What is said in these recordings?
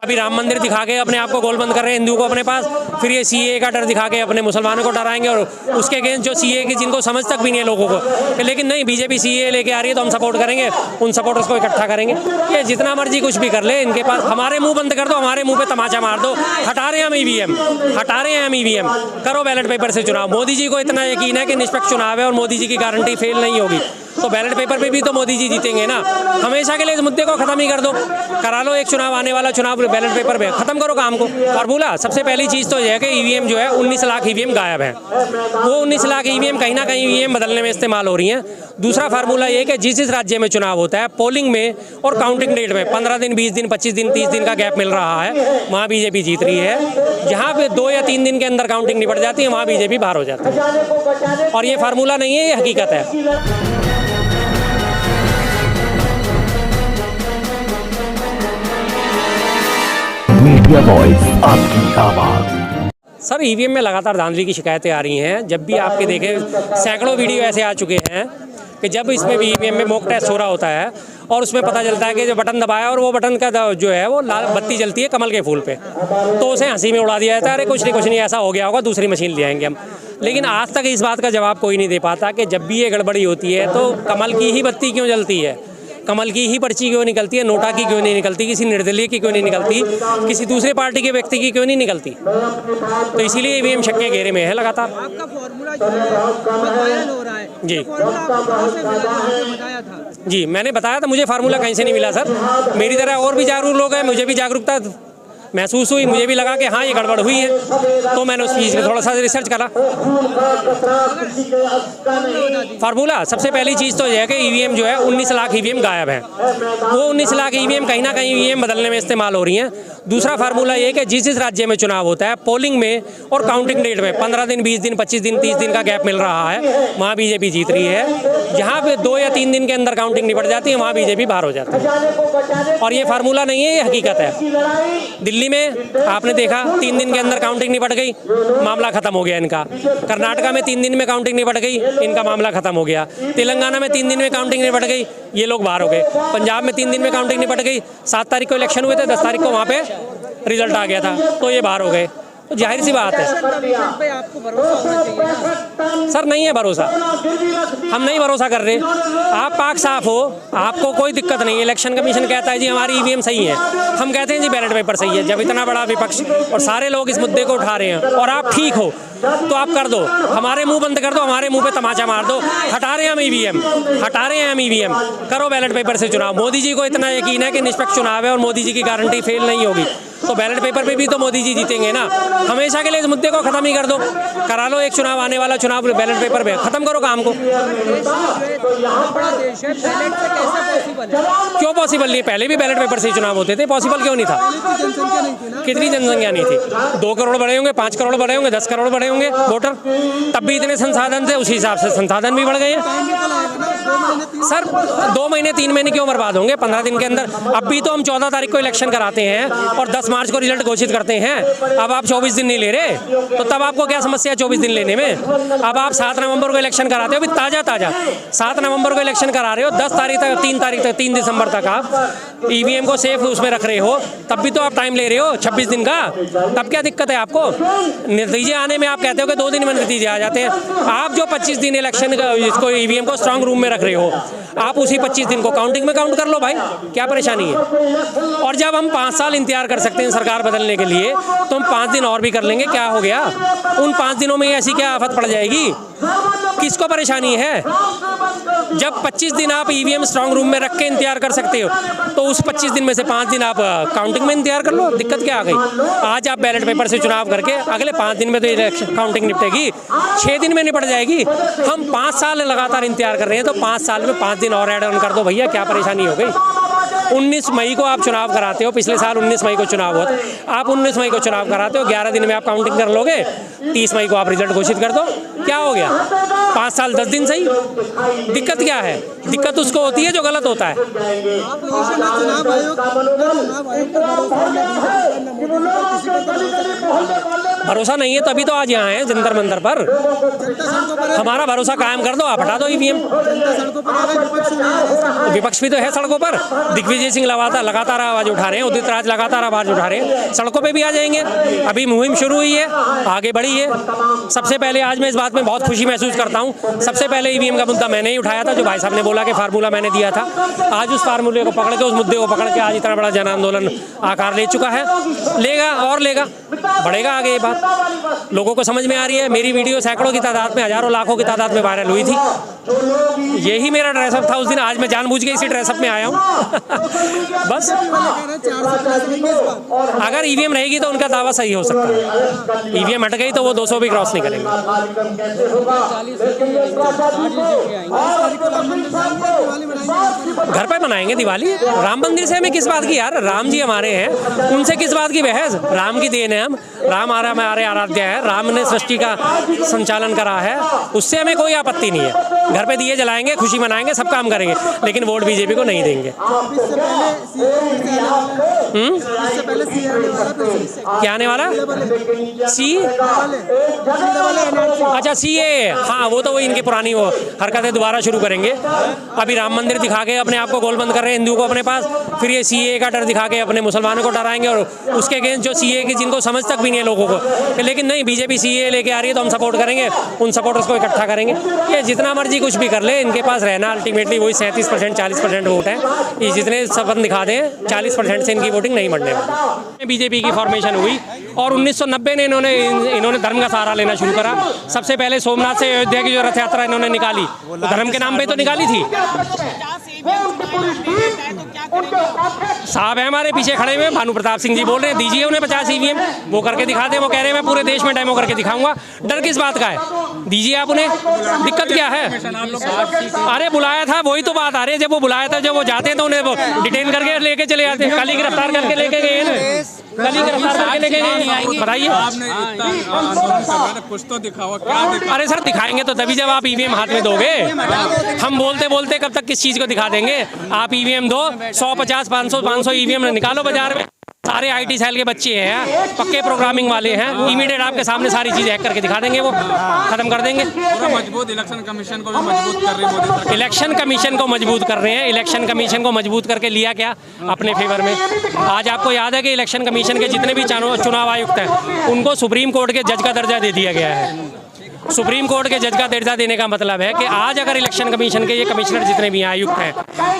अभी राम मंदिर दिखा के अपने आप को गोलबंद कर रहे हैं हिंदुओं को अपने पास, फिर ये सीए का डर दिखा के अपने मुसलमानों को डराएंगे और उसके अगेंस्ट जो सीए की जिनको समझ तक भी नहीं है लोगों को, लेकिन नहीं बीजेपी सीए लेके आ रही है तो हम सपोर्ट करेंगे, उन सपोर्टर्स को इकट्ठा करेंगे। ये जितना मर्जी कुछ भी कर ले, इनके पास हमारे मुंह बंद कर दो, हमारे मुंह पे तमाचा मार दो, हटा रहे हैं हम ईवीएम, हटा रहे हैं हम ईवीएम, करो बैलेट पेपर से चुनाव। मोदी जी को इतना यकीन है कि निष्पक्ष चुनाव है और मोदी जी की गारंटी फेल नहीं होगी, तो बैलेट पेपर पे भी तो मोदी जी जीतेंगे ना। हमेशा के लिए इस मुद्दे को खत्म ही कर दो, करा लो एक चुनाव, आने वाला चुनाव बैलेट पेपर पे खत्म करो काम को। फार्मूला सबसे पहली चीज़ तो यह है कि ईवीएम जो है 19 लाख ईवीएम गायब है, वो 19 लाख ईवीएम कहीं ना कहीं ईवीएम बदलने में इस्तेमाल हो रही हैं। दूसरा फार्मूला ये कि जिस राज्य में चुनाव होता है पोलिंग में और काउंटिंग डेट में 15 दिन 20 दिन 25 दिन 30 दिन का गैप मिल रहा है, वहाँ बीजेपी जीत रही है। जहाँ पे 2 या 3 दिन के अंदर काउंटिंग निपट जाती है वहाँ बीजेपी बाहर हो जाती है। और ये फार्मूला नहीं है, ये हकीकत है। मीडिया वॉइस, आपकी आवाज। सर ईवीएम में लगातार धांधली की शिकायतें आ रही हैं। जब भी आपके देखें सैकड़ों वीडियो ऐसे आ चुके हैं कि जब इसमें ईवीएम में मॉक टेस्ट हो रहा होता है और उसमें पता चलता है कि जो बटन दबाया और वो बटन का जो है वो लाल बत्ती जलती है कमल के फूल पे, तो उसे हंसी में उड़ा दिया जाता है, अरे कुछ नहीं ऐसा हो गया होगा, दूसरी मशीन ले आएंगे हम। लेकिन आज तक इस बात का जवाब कोई नहीं दे पाता कि जब भी ये गड़बड़ी होती है तो कमल की ही बत्ती क्यों जलती है, कमल की ही पर्ची क्यों निकलती है, नोटा की क्यों नहीं निकलती, किसी निर्दलीय की क्यों नहीं निकलती, किसी दूसरे पार्टी के व्यक्ति की क्यों नहीं निकलती। तो इसीलिए ईवीएम शक के घेरे में है लगातार। आपका फॉर्मूला जो है वायरल हो रहा है जी, फॉर्मूला आपको कहाँ से मिला, बताया था? जी मैंने बताया था, मुझे फार्मूला कहीं से नहीं मिला सर। मेरी तरह और भी जागरूक लोग हैं, मुझे भी जागरूकता महसूस हुई, मुझे भी लगा कि हाँ ये गड़बड़ हुई है, तो मैंने उस चीज़ में थोड़ा सा रिसर्च करा। फार्मूला सबसे पहली चीज़ तो यह है कि ईवीएम जो है 19 लाख ईवीएम गायब है, वो 19 लाख ईवीएम कहीं ना कहीं ईवीएम बदलने में इस्तेमाल हो रही हैं। दूसरा फार्मूला ये कि जिस राज्य में चुनाव होता है पोलिंग में और काउंटिंग डेट में 15 दिन 20 दिन 25 दिन 30 दिन का गैप मिल रहा है, वहाँ बीजेपी जीत रही है। जहाँ पे 2 या 3 दिन के अंदर काउंटिंग निपट जाती है वहाँ बीजेपी बाहर हो जाती है। और ये फार्मूला नहीं है, ये हकीकत है। दिल्ली में आपने देखा 3 दिन के अंदर काउंटिंग निपट गई, मामला खत्म हो गया इनका। कर्नाटका में 3 दिन में काउंटिंग निपट गई, इनका मामला खत्म हो गया। तेलंगाना में 3 दिन में काउंटिंग निपट गई, ये लोग बाहर हो गए। पंजाब में 3 दिन में काउंटिंग निपट गई, 7 तारीख को इलेक्शन हुए थे, 10 तारीख को वहाँ पे रिजल्ट आ गया था, तो ये बाहर हो गए। तो जाहिर सी बात है पे आपको भरोसा होना चाहिए ना? सर नहीं है भरोसा, हम नहीं भरोसा कर रहे। आप पाक साफ हो, आपको कोई दिक्कत नहीं है। इलेक्शन कमीशन कहता है जी हमारी ईवीएम सही है, हम कहते हैं जी बैलेट पेपर सही है। जब इतना बड़ा विपक्ष और सारे लोग इस मुद्दे को उठा रहे हैं और आप ठीक हो तो आप कर दो, हमारे मुंह बंद कर दो, हमारे मुंह पे तमाचा मार दो, हटा रहे हैं हम ईवीएम, हटा रहे हैं हम ईवीएम, करो बैलेट पेपर से चुनाव। मोदी जी को इतना यकीन है कि निष्पक्ष चुनाव है और मोदी जी की गारंटी फेल नहीं होगी, तो बैलेट पेपर पे भी तो मोदी जी जीतेंगे ना। हमेशा के लिए इस मुद्दे को खत्म ही कर दो, करा लो एक चुनाव, आने वाला चुनाव बैलेट पेपर पे खत्म करो काम को। क्यों पॉसिबल नहीं? पहले भी बैलेट पेपर से ही चुनाव होते थे, पॉसिबल क्यों नहीं था? कितनी जनसंख्या नहीं थी? 2 करोड़ बढ़े होंगे, 5 करोड़ बढ़े होंगे, 10 करोड़ बढ़े होंगे वोटर, तब भी इतने संसाधन थे, उसी हिसाब से संसाधन भी बढ़ गए हैं। सर 2 महीने 3 महीने क्यों बर्बाद होंगे 15 दिन के अंदर? अब भी तो हम 14 तारीख को इलेक्शन कराते हैं और 10 मार्च को रिजल्ट घोषित करते हैं। अब आप 24 दिन नहीं ले रहे, तो तब आपको क्या समस्या है 24 दिन लेने में? अब आप 7 नवंबर को इलेक्शन कराते हो, अभी ताज़ा 7 नवंबर को इलेक्शन करा रहे हो, 10 तारीख तक 3 तारीख तक 3 दिसंबर तक आप ईवीएम को सेफ उसमें रख रहे हो, तब भी तो आप टाइम ले रहे हो 26 दिन का, तब क्या दिक्कत है आपको? नतीजे आने में आप कहते हो कि 2 दिन में नतीजे आ जाते हैं। आप जो 25 दिन इलेक्शन इसको ईवीएम को स्ट्रांग रूम में रख रहे हो, आप उसी 25 दिन को काउंटिंग में काउंट कर लो भाई, क्या परेशानी है? और जब हम 5 साल इंतजार कर सकते हैं सरकार बदलने के लिए, तो हम 5 दिन और भी कर लेंगे, क्या हो गया? उन 5 दिनों में ऐसी क्या आफत पड़ जाएगी? किसको परेशानी है? जब 25 दिन आप ईवीएम स्ट्रांग रूम में रख के इंतजार कर सकते हो, तो उस 25 दिन में से 5 दिन आप काउंटिंग में इंतजार कर लो, दिक्कत क्या आ गई? आज आप बैलेट पेपर से चुनाव करके अगले 5 दिन में तो इलेक्शन काउंटिंग निपटेगी, 6 दिन में निपट जाएगी। हम 5 साल लगातार इंतजार कर रहे हैं, तो 5 साल में 5 दिन और ऐड ऑन कर दो भैया, क्या परेशानी हो गई? 19 मई को आप चुनाव कराते हो, पिछले साल 19 मई को चुनाव हुआ, आप 19 मई को चुनाव कराते हो, 11 दिन में आप काउंटिंग कर लोगे, 30 मई को आप रिजल्ट घोषित कर दो, क्या हो गया? 5 साल 10 दिन सही, दिक्कत क्या है? दिक्कत उसको होती है जो गलत होता है। चुनाव आयोग भरोसा नहीं है तभी तो आज यहाँ हैं जंतर मंतर पर। हमारा भरोसा कायम कर दो, आप हटा दो ईवीएम। विपक्ष भी तो है सड़कों पर। दिग्विजय सिंह लगातार आवाज उठा रहे हैं, उदित राज लगातार आवाज उठा रहे हैं, सड़कों पे भी आ जाएंगे। अभी मुहिम शुरू हुई है, आगे बढ़ी है। सबसे पहले आज मैं इस बात में बहुत खुशी महसूस करता हूँ, सबसे पहले ईवीएम का मुद्दा मैंने ही उठाया था। जो भाई साहब ने बोला कि फार्मूला मैंने दिया था, आज उस फार्मूले को पकड़ के, उस मुद्दे को पकड़ के आज इतना बड़ा जन आंदोलन आकार ले चुका है। लेगा और लेगा, बढ़ेगा आगे। ये बात लोगों को समझ में आ रही है। मेरी वीडियो सैकड़ों की तादाद में, हजारों लाखों की तादाद में वायरल हुई थी। यही मेरा ड्रेसअप था उस दिन। आज मैं जानबूझ के इसी ड्रेसअप में आया हूँ। बस अगर ईवीएम रहेगी तो उनका दावा सही हो सकता है। ईवीएम हट गई तो वो 200 भी क्रॉस नहीं करेंगे। घर पे मनाएंगे दिवाली। राम मंदिर से हमें किस बात की यार, राम जी हमारे हैं, उनसे किस बात की बहस। राम की देन है, हम राम हमारे आराध्य है, राम ने सृष्टि का संचालन करा है, उससे हमें कोई आपत्ति नहीं है। घर पे दिए जलाएंगे, खुशी मनाएंगे, सब काम करेंगे, लेकिन वोट बीजेपी को नहीं देंगे। क्या आने वाला? अच्छा सीए, हाँ वो तो वो इनकी पुरानी वो हरकतें दोबारा शुरू करेंगे। अभी राम मंदिर दिखा के अपने आप को गोलबंद कर रहे हैं हिंदुओं को अपने पास, फिर ये सीए का डर दिखा के अपने मुसलमानों को डराएंगे, और उसके अगेंस्ट जो सीए की जिनको समझ तक भी नहीं है लोगों को, लेकिन नहीं बीजेपी सीए लेके आ रही है तो हम सपोर्ट करेंगे, उन सपोर्टर्स को इकट्ठा करेंगे। ये जितना मर्जी कुछ भी कर ले, इनके पास रहना अल्टीमेटली वही 37% 40% वोट है। ये जितने सपन दिखा दें 40% से इनकी वोटिंग नहीं बढ़ने वाली। बीजेपी की फॉर्मेशन हुई और 1990 में इन्होंने धर्म का सहारा लेना शुरू करा। सबसे पहले सोमनाथ से अयोध्या की जो रथ यात्रा इन्होंने निकाली, धर्म के नाम पे तो निकाली थी। साहब है हमारे पीछे खड़े हुए, भानु प्रताप सिंह जी बोल रहे हैं दीजिए उन्हें 50 ईवीएम, वो करके दिखाते हैं। वो कह रहे हैं मैं पूरे देश में डेमो करके दिखाऊंगा। डर किस बात का है? दीजिए आप उन्हें, दिक्कत क्या है? अरे बुलाया था, वही तो बात आ रही है। जब वो बुलाया था, जब वो जाते हैं तो उन्हें वो डिटेन करके लेके चले जाते हैं। कल ही गिरफ्तार करके लेके गए हैं, कल ही गिरफ्तार करके लेके गए। बताइए कुछ तो दिखाओ, क्या? अरे सर दिखाएंगे तो तभी जब आप ईवीएम हाथ में दोगे। हम बोलते बोलते कब तक किस चीज़ को दिखा देंगे? आप ईवीएम दो, 100 50 500 ईवीएम निकालो बाजार में। सारे आईटी सेल के बच्चे हैं, पक्के प्रोग्रामिंग वाले हैं, इमीडिएट आपके सामने सारी चीज़ें हैक करके दिखा देंगे, वो खत्म कर देंगे। मजबूत इलेक्शन कमीशन को भी मजबूत कर रहे हैं मोदी सरकार। इलेक्शन कमीशन को मजबूत कर रहे हैं। इलेक्शन कमीशन को मजबूत करके लिया क्या अपने फेवर में? आज आपको याद है कि इलेक्शन कमीशन के जितने भी चुनाव आयुक्त हैं उनको सुप्रीम कोर्ट के जज का दर्जा दे दिया गया है। सुप्रीम कोर्ट के जज का दर्जा देने का मतलब है कि आज अगर इलेक्शन कमीशन के ये कमिश्नर जितने भी हैं, आयुक्त हैं,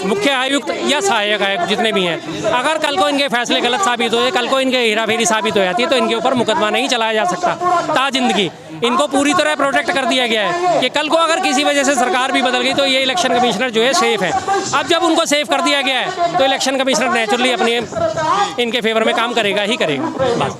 मुख्य आयुक्त या सहायक आयुक्त जितने भी हैं, अगर कल को इनके फैसले गलत साबित हो जाए, कल को इनके हेराफेरी साबित हो जाती है, तो इनके ऊपर मुकदमा नहीं चलाया जा सकता ताजिंदगी। इनको पूरी तरह प्रोटेक्ट कर दिया गया है कि कल को अगर किसी वजह से सरकार भी बदल गई तो ये इलेक्शन कमिश्नर जो है सेफ है। अब जब उनको सेफ कर दिया गया है तो इलेक्शन कमिश्नर नेचुरली अपने इनके फेवर में काम करेगा ही करेगा। बस।